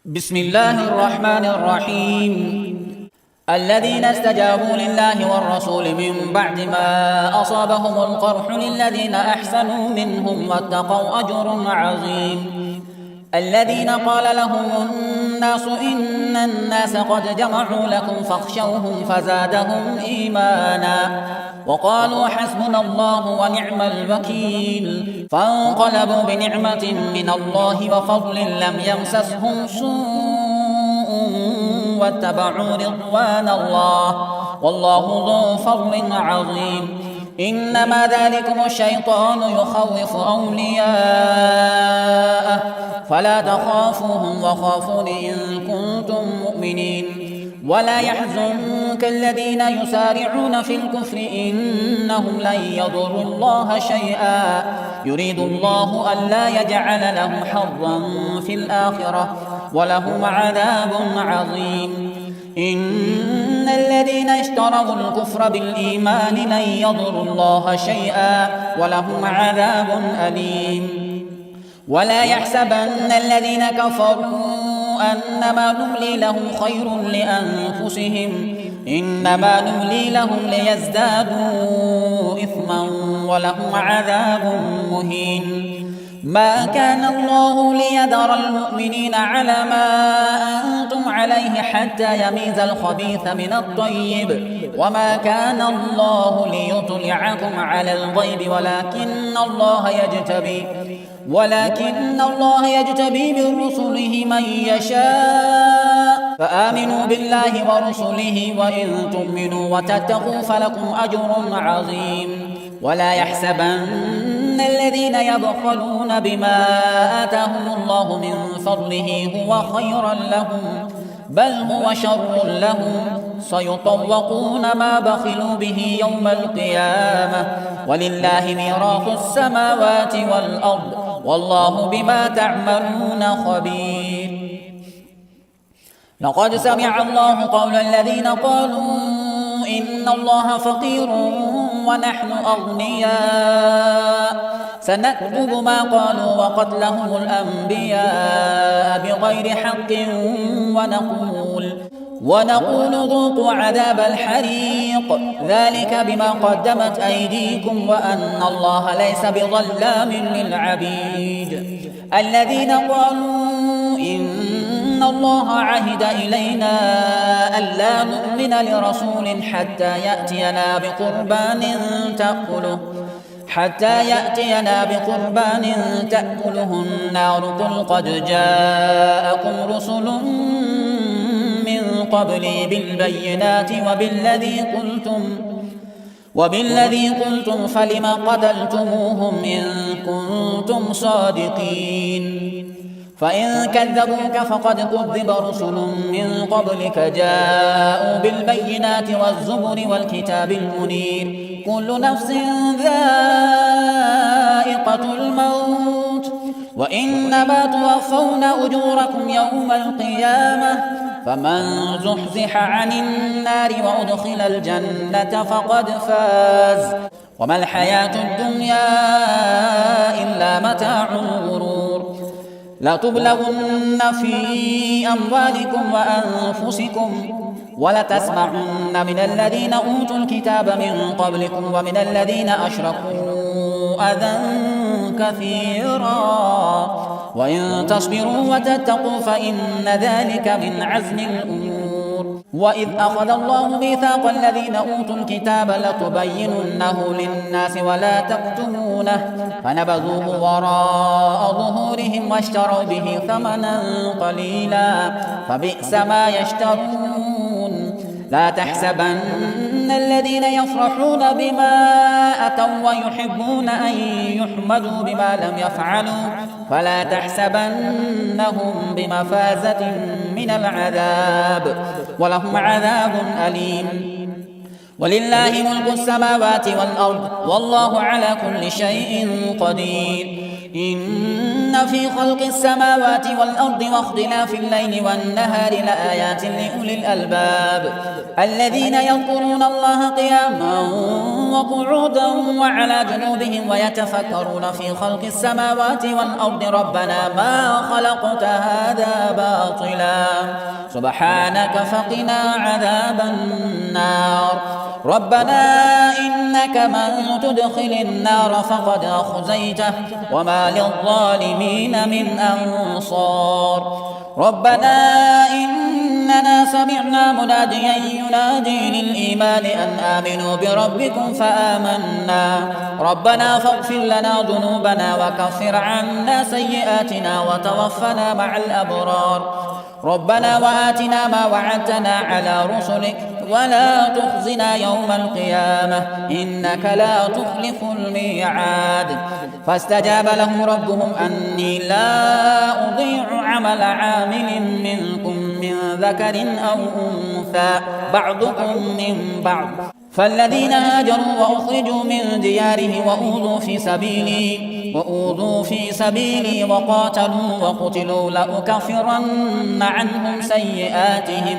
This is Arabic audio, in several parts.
بسم الله الرحمن الرحيم. الذين استجابوا لله والرسول من بعد ما أصابهم القرح للذين أحسنوا منهم واتقوا أجر عظيم. الذين قال لهم الناس إن الناس قد جمعوا لكم فاخشوهم فزادهم إيمانا وقالوا حسبنا الله ونعم الوكيل. فانقلبوا بنعمة من الله وفضل لم يمسسهم سوء واتبعوا رضوان الله والله ذو فضل عظيم. إنما ذلكم الشيطان يخوف أولياءه فلا تخافوهم وخافون إن كنتم مؤمنين. ولا يحزنك الذين يسارعون في الكفر إنهم لن يضروا الله شيئا يريد الله ألا يجعل لهم حظا في الآخرة ولهم عذاب عظيم. إن الذين اشتروا الكفر بالإيمان لن يضروا الله شيئا ولهم عذاب أليم. ولا يحسبن الذين كفروا أنما نملي لهم خير لأنفسهم إنما نملي لهم ليزدادوا إثما ولهم عذاب مهين. ما كان الله ليذر المؤمنين على ما أنتم عليه حتى يميز الخبيث من الطيب وما كان الله ليطلعكم على الغيب ولكن الله يجتبي من رسله من يشاء فآمنوا بالله ورسله وإن تؤمنوا وتتقوا فلكم أجر عظيم. ولا يحسبن الذين يبخلون بما آتاهم الله من فضله هو خيرا لهم بل هو شر لهم سيطوقون ما بخلوا به يوم القيامة ولله ميراث السماوات والأرض والله بما تعملون خبير. لقد سمع الله قول الذين قالوا إن الله فقير ونحن أغنياء سنكتب ما قالوا وقتلهم الأنبياء بغير حق ونقول ذوقوا عذاب الحريق ذلك بما قدمت أيديكم وأن الله ليس بظلام للعبيد. الذين قالوا إن الله عهد إلينا ألا نؤمن لرسول حتى يأتينا بقربان تأكله النار قل قد جاءكم رسل من قبلي بالبينات وبالذي قلتم فلم قتلتموهم إن كنتم صادقين. فإن كذبوك فقد كذب رسل من قبلك جاءوا بالبينات والزبر والكتاب المنير. كل نفس ذائقة الموت وإنما توفون أجوركم يوم القيامة فمن زحزح عن النار وأدخل الجنة فقد فاز وما الحياة الدنيا إلا متاع الغرور. لتبلغن في أموالكم وأنفسكم ولتسمعن من الذين أوتوا الكتاب من قبلكم ومن الذين أشركوا أذى كثيرا وإن تصبروا وتتقوا فإن ذلك من عزم الأمور. وإذ أخذ الله ميثاق الذين أوتوا الكتاب لتبيننه للناس ولا تكتمونه فنبذوه وراء ظهورهم واشتروا به ثمنا قليلا فبئس ما يشترون. لا تحسبن الذين يفرحون بما أتوا ويحبون أن يحمدوا بما لم يفعلوا فلا تحسبنهم بمفازة من العذاب ولهم عذاب أليم. ولله ملك السماوات والأرض والله على كل شيء قدير. إن في خلق السماوات والأرض واختلاف الليل والنهار لآيات لأولي الألباب الذين يذكرون الله قياما وقعودا وعلى جنوبهم ويتفكرون في خلق السماوات والأرض ربنا ما خلقت هذا باطلا سبحانك فقنا عذاب النار ربنا إنك من تدخل النار فقد أخزيته وما للظالمين من أنصار ربنا إننا سمعنا مناديا ينادي للإيمان أن آمنوا بربكم فآمنا ربنا فاغفر لنا ذنوبنا وكفر عنا سيئاتنا وتوفنا مع الأبرار ربنا وآتنا ما وعدتنا على رسلك ولا تخزنا يوم القيامة إنك لا تخلف الميعاد فاستجاب لهم ربهم أني لا أضيع عمل عامل منكم من ذكر أو أنثى بعضكم من بعض فالذين هاجروا وأخرجوا من ديارهم وأوذوا في سبيلي وقاتلوا وقتلوا لأكفرن عنهم سيئاتهم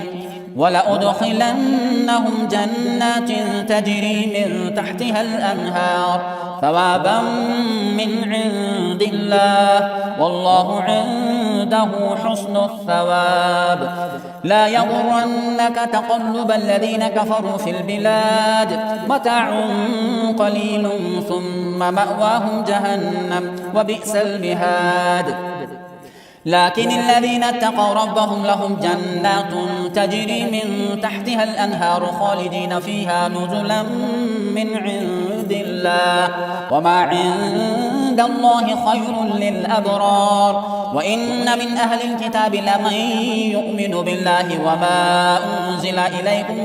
ولأدخلنهم جنات تجري من تحتها الأنهار ثوابا من عند الله والله عنده حسن الثواب لا يغرنك تقلب الذين كفروا في البلاد متاع قليل ثم مأواهم جهنم وبئس المهاد لكن الذين اتقوا ربهم لهم جنات تجري من تحتها الأنهار خالدين فيها نزلا من عند الله وما عند الله خير للأبرار وإن من أهل الكتاب لمن يؤمن بالله وما أنزل إليكم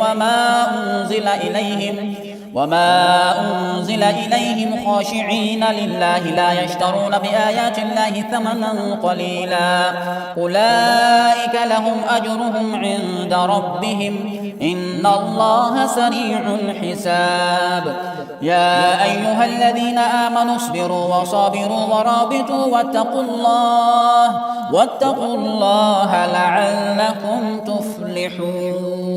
وما أنزل إليهم خاشعين لله لا يشترون بآيات الله ثمنا قليلا أولئك لهم أجرهم عند ربهم إن الله سريع الحساب يا أيها الذين آمنوا اصبروا وصابروا ورابطوا واتقوا الله لعلكم تفلحون